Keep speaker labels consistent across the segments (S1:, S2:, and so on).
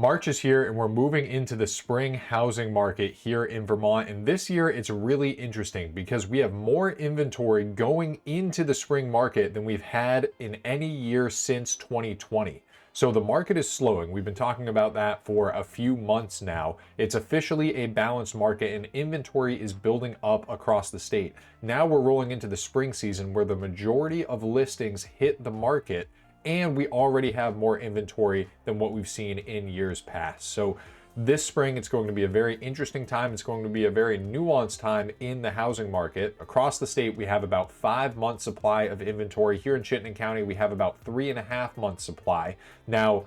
S1: March is here and we're moving into the spring housing market here in Vermont. And this year it's really interesting because we have more inventory going into the spring market than we've had in any year since 2020. So the market is slowing. We've been talking about that for a few months now. It's officially a balanced market and inventory is building up across the state. Now we're rolling into the spring season where the majority of listings hit the market, and we already have more inventory than what we've seen in years past. So this spring, it's going to be a very interesting time. It's going to be a very nuanced time in the housing market. Across the state, we have about 5 months supply of inventory. Here in Chittenden County, we have about 3.5 months supply. Now,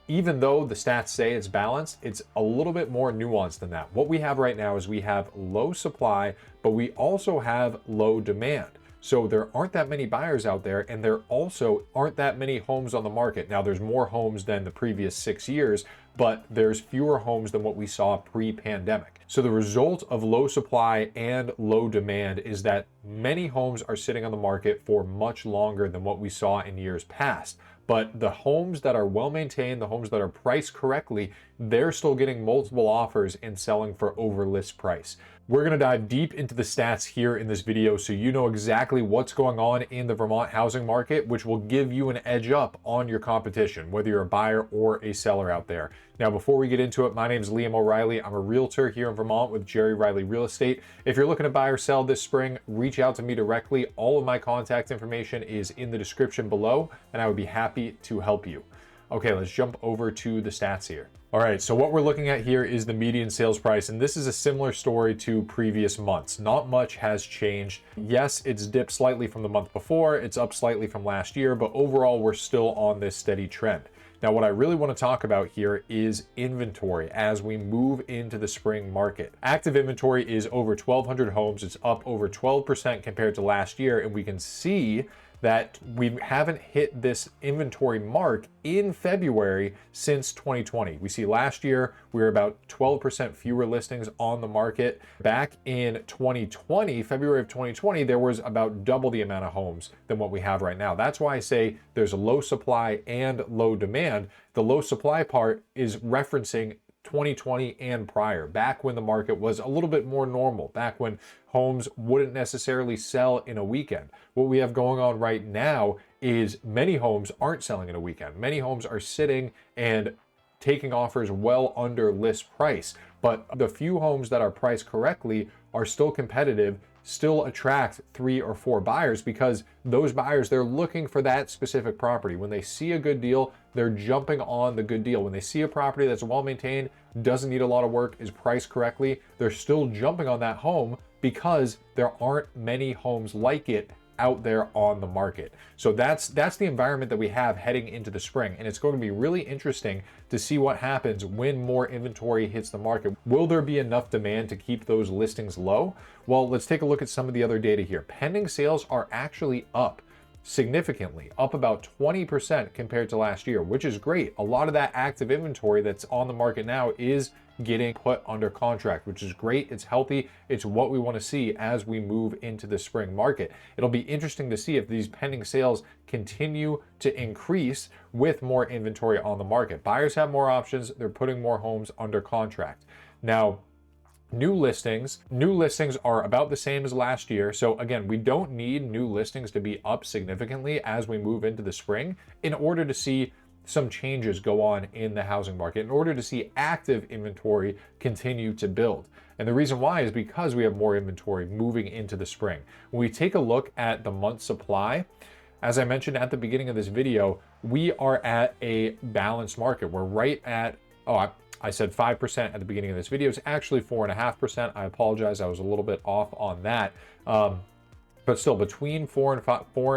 S1: even though the stats say it's balanced, it's a little bit more nuanced than that. What we have right now is we have low supply, but we also have low demand. So there aren't that many buyers out there, and there also aren't that many homes on the market. Now, there's more homes than the previous 6 years, but there's fewer homes than what we saw pre-pandemic. So the result of low supply and low demand is that many homes are sitting on the market for much longer than what we saw in years past. But the homes that are well maintained, the homes that are priced correctly, they're still getting multiple offers and selling for over list price. We're going to dive deep into the stats here in this video so you know exactly what's going on in the Vermont housing market, which will give you an edge up on your competition, whether you're a buyer or a seller out there. Now, before we get into it, my name is Liam O'Reilly. I'm a realtor here in Vermont with Jerry Riley Real Estate. If you're looking to buy or sell this spring, reach out to me directly. All of my contact information is in the description below, and I would be happy to help you. Okay, let's jump over to the stats here. All right, so what we're looking at here is the median sales price, and this is a similar story to previous months. Not much has changed. Yes, it's dipped slightly from the month before, it's up slightly from last year, but overall, we're still on this steady trend. Now, what I really want to talk about here is inventory as we move into the spring market. Active inventory is over 1,200 homes. It's up over 12% compared to last year, and we can see that we haven't hit this inventory mark in February since 2020. We see last year we were about 12% fewer listings on the market. Back in 2020, February of 2020, there was about double the amount of homes than what we have right now. That's why I say there's a low supply and low demand. The low supply part is referencing 2020 and prior, back when the market was a little bit more normal, back when homes wouldn't necessarily sell in a weekend. What we have going on right now is many homes aren't selling in a weekend. Many homes are sitting and taking offers well under list price, but the few homes that are priced correctly are still competitive, still attract 3 or 4 buyers, because those buyers, they're looking for that specific property. When they see a good deal, they're jumping on the good deal. When they see a property that's well maintained, doesn't need a lot of work, is priced correctly, they're still jumping on that home because there aren't many homes like it out there on the market. So that's the environment that we have heading into the spring, and it's going to be really interesting to see what happens when more inventory hits the market. Will there be enough demand to keep those listings low? Well, let's take a look at some of the other data here. Pending sales are actually up significantly, up about 20% compared to last year, which is great. A lot of that active inventory that's on the market now is getting put under contract, which is great. It's healthy. It's what we want to see as we move into the spring market. It'll be interesting to see if these pending sales continue to increase with more inventory on the market. Buyers have more options. They're putting more homes under contract. Now, new listings are about the same as last year. So again, we don't need new listings to be up significantly as we move into the spring in order to see some changes go on in the housing market, in order to see active inventory continue to build. And the reason why is because we have more inventory moving into the spring. When we take a look at the month supply, as I mentioned at the beginning of this video, we are at a balanced market. We're right at, I said 5% at the beginning of this video. It's actually 4.5%. I apologize. I was a little bit off on that. But still, between 4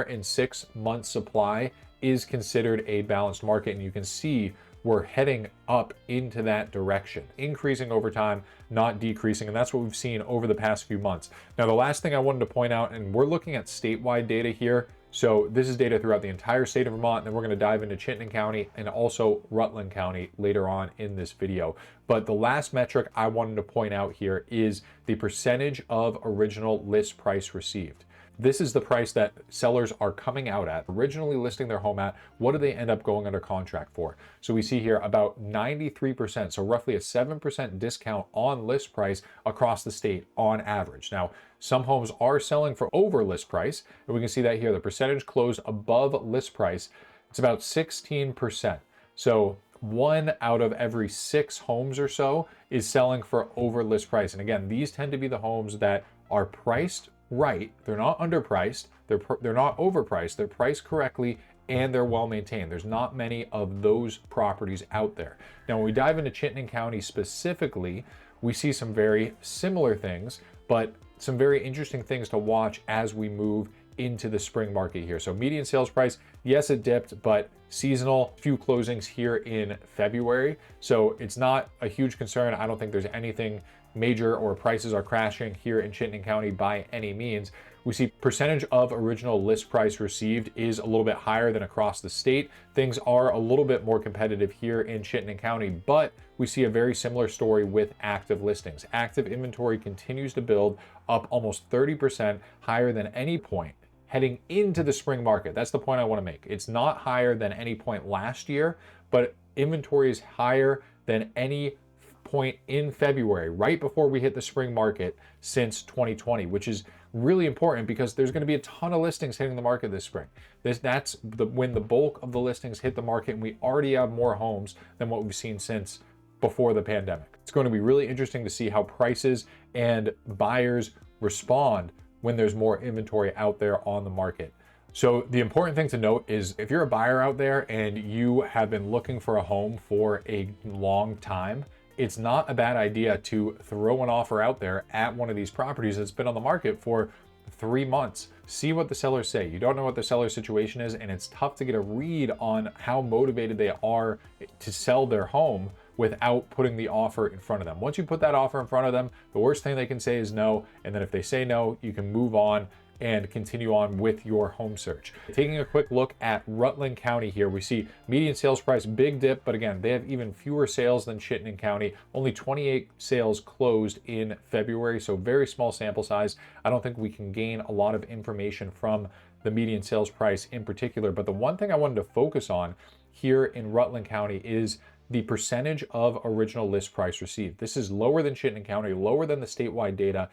S1: and 6 months supply is considered a balanced market. And you can see we're heading up into that direction, increasing over time, not decreasing. And that's what we've seen over the past few months. Now, the last thing I wanted to point out, and we're looking at statewide data here. So this is data throughout the entire state of Vermont. And then we're going to dive into Chittenden County and also Rutland County later on in this video. But the last metric I wanted to point out here is the percentage of original list price received. this is the price that sellers are coming out at, originally listing their home at. What do they end up going under contract for? So we see here about 93%, so roughly a 7% discount on list price across the state on average. Now, some homes are selling for over list price, and we can see that here. The percentage closed above list price, it's about 16%. So 1 out of every 6 homes or so is selling for over list price. And again, these tend to be the homes that are priced right. They're not underpriced. They're not overpriced. They're priced correctly, and they're well maintained. There's not many of those properties out there. Now, when we dive into Chittenden County specifically, we see some very similar things, but some very interesting things to watch as we move into the spring market here. So median sales price, yes, it dipped, but seasonal, few closings here in February. So it's not a huge concern. I don't think there's anything major or prices are crashing here in Chittenden County by any means. We see percentage of original list price received is a little bit higher than across the state. Things are a little bit more competitive here in Chittenden County, but we see a very similar story with active listings. Active inventory continues to build, up almost 30% higher than any point heading into the spring market. That's the point I want to make. It's not higher than any point last year, but inventory is higher than any point in February, right before we hit the spring market since 2020, which is really important because there's going to be a ton of listings hitting the market this spring. That's when the bulk of the listings hit the market, and we already have more homes than what we've seen since before the pandemic. It's going to be really interesting to see how prices and buyers respond when there's more inventory out there on the market. So the important thing to note is if you're a buyer out there and you have been looking for a home for a long time, it's not a bad idea to throw an offer out there at one of these properties that's been on the market for 3 months. See what the sellers say. You don't know what the seller's situation is, and it's tough to get a read on how motivated they are to sell their home without putting the offer in front of them. Once you put that offer in front of them, the worst thing they can say is no, and then if they say no, you can move on and continue on with your home search. Taking a quick look at Rutland County here, we see median sales price, big dip, but again, they have even fewer sales than Chittenden County. Only 28 sales closed in February, so very small sample size. I don't think we can gain a lot of information from the median sales price in particular, but the one thing I wanted to focus on here in Rutland County is the percentage of original list price received. This is lower than Chittenden County, lower than the statewide data,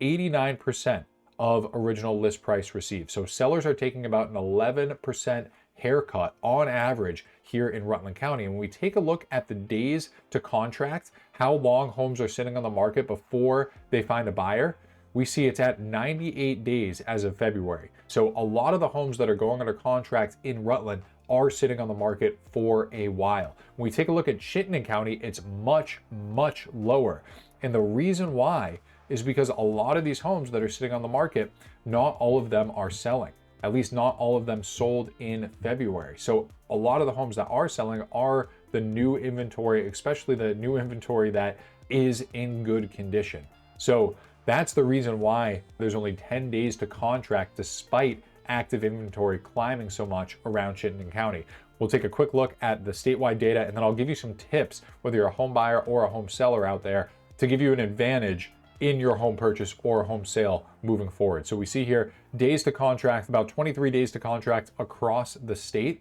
S1: 89% of original list price received. So sellers are taking about an 11% haircut on average here in Rutland County. And when we take a look at the days to contract, how long homes are sitting on the market before they find a buyer, we see it's at 98 days as of February. So a lot of the homes that are going under contract in Rutland are sitting on the market for a while. When we take a look at Chittenden County, it's much, much lower. And the reason why is because a lot of these homes that are sitting on the market, not all of them are selling. At least not all of them sold in February. So a lot of the homes that are selling are the new inventory, especially the new inventory that is in good condition. So that's the reason why there's only 10 days to contract despite active inventory climbing so much around Chittenden County. We'll take a quick look at the statewide data, and then I'll give you some tips, whether you're a home buyer or a home seller out there, to give you an advantage in your home purchase or home sale moving forward. So we see here days to contract, about 23 days to contract across the state.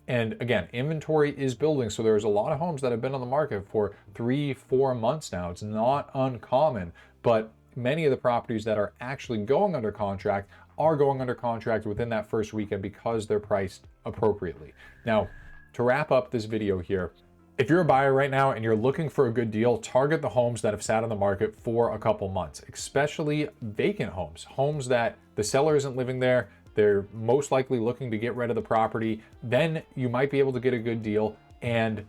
S1: And again, inventory is building. So there's a lot of homes that have been on the market for 3-4 months now. It's not uncommon, but many of the properties that are actually going under contract are going under contract within that first weekend because they're priced appropriately. Now, to wrap up this video here, if you're a buyer right now and you're looking for a good deal, target the homes that have sat on the market for a couple months, especially vacant homes, homes that the seller isn't living there, they're most likely looking to get rid of the property. Then you might be able to get a good deal and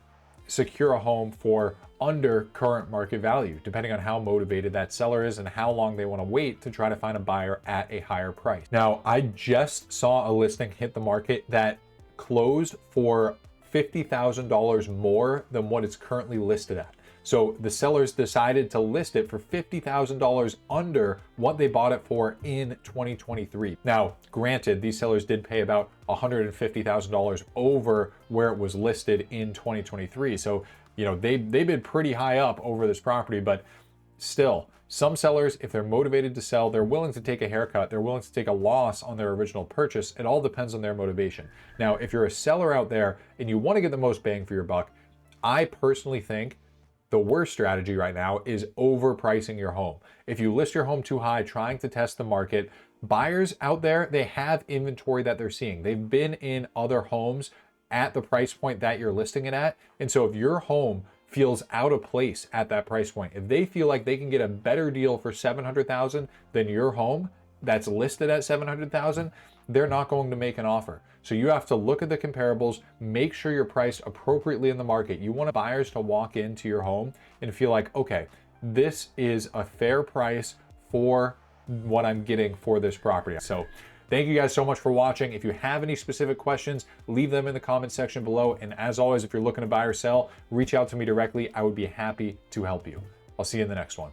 S1: secure a home for under current market value, depending on how motivated that seller is and how long they want to wait to try to find a buyer at a higher price. Now, I just saw a listing hit the market that closed for $50,000 more than what it's currently listed at. So the sellers decided to list it for $50,000 under what they bought it for in 2023. Now, granted, these sellers did pay about $150,000 over where it was listed in 2023. So, you know, they bid pretty high up over this property, but Still, some sellers, if they're motivated to sell, they're willing to take a haircut, they're willing to take a loss on their original purchase. It all depends on their motivation. Now, if you're a seller out there and you want to get the most bang for your buck, I personally think the worst strategy right now is overpricing your home. If you list your home too high, trying to test the market, buyers out there, they have inventory that they're seeing. They've been in other homes at the price point that you're listing it at. And so if your home feels out of place at that price point, if they feel like they can get a better deal for $700,000 than your home that's listed at $700,000, they're not going to make an offer. So you have to look at the comparables, make sure you're priced appropriately in the market. You want buyers to walk into your home and feel like, okay, this is a fair price for what I'm getting for this property. So thank you guys so much for watching. If you have any specific questions, leave them in the comment section below. And as always, if you're looking to buy or sell, reach out to me directly. I would be happy to help you. I'll see you in the next one.